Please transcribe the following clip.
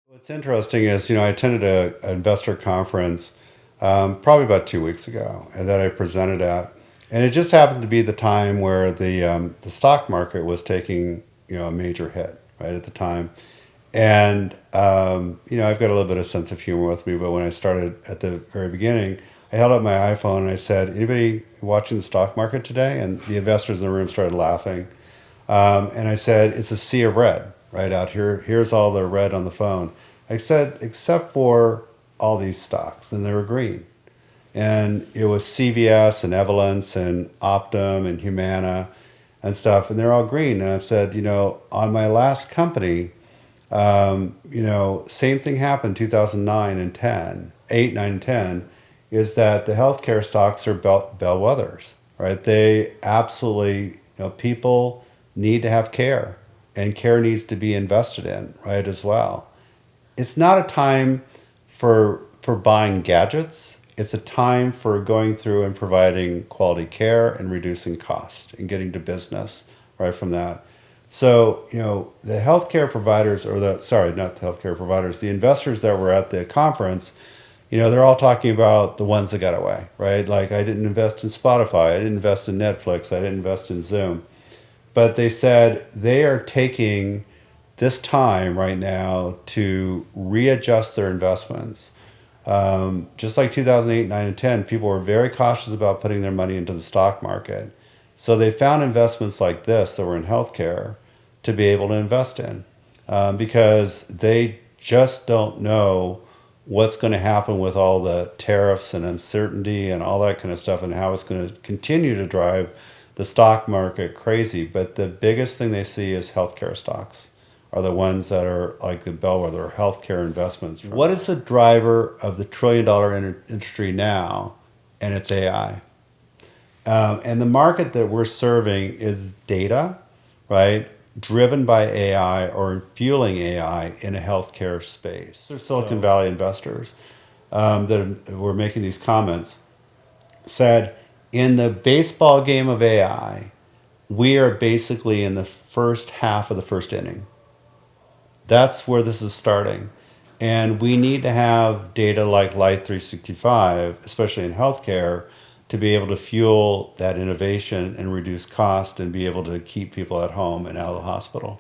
What's interesting is, I attended an investor conference probably about 2 weeks ago, and that I presented at, and it just happened to be the time where the stock market was taking a major hit right at the time, and I've got a little bit of sense of humor with me, but when I started at the very beginning, I held up my iPhone and I said, "Anybody watching the stock market today?" And the investors in the room started laughing. And I said, it's a sea of red right out here. Here's all the red on the phone. I said, except for all these stocks, and they were green. And it was CVS and Evolence and Optum and Humana and stuff, and they're all green. And I said, on my last company, same thing happened 2009 and 10, 8, 9, 10, is that the healthcare stocks are bellwethers, right? They absolutely, people need to have care, and care needs to be invested in, right, as well. It's not a time for buying gadgets. It's a time for going through and providing quality care and reducing cost and getting to business right from that. So, the healthcare providers, or sorry, not the healthcare providers, the investors that were at the conference, they're all talking about the ones that got away, right? Like, I didn't invest in Spotify, I didn't invest in Netflix, I didn't invest in Zoom. But they said they are taking this time right now to readjust their investments. Just like 2008, 9, and 10, people were very cautious about putting their money into the stock market. So they found investments like this that were in healthcare to be able to invest in, because they just don't know what's going to happen with all the tariffs and uncertainty and all that kind of stuff, and how it's going to continue to drive the stock market crazy. But the biggest thing they see is healthcare stocks are the ones that are like the bellwether healthcare investments. What is the driver of the trillion-dollar industry now? And it's AI. And the market that we're serving is data, right? Driven by AI or fueling AI in a healthcare space. There's Silicon Valley investors that were making these comments, said, in the baseball game of AI, we are basically in the first half of the first inning. That's where this is starting. And we need to have data like Light 365, especially in healthcare, to be able to fuel that innovation and reduce cost and be able to keep people at home and out of the hospital.